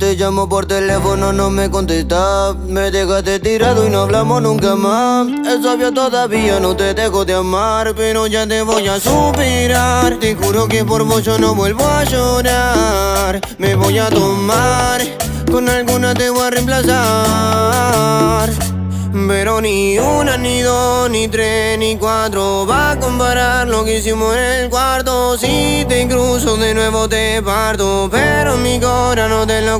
te llamo por teléfono, no me contestas. Me dejaste tirado y no hablamos nunca más. Es obvio, todavía no te dejo de amar, pero ya te voy a superar. Te juro que por vos yo no vuelvo a llorar. Me voy a tomar, con alguna te voy a reemplazar. Pero ni una, ni dos, ni tres, ni cuatro va a comparar lo que hicimos en el cuarto. Si te cruzo de nuevo te parto, pero mi corazón no te lo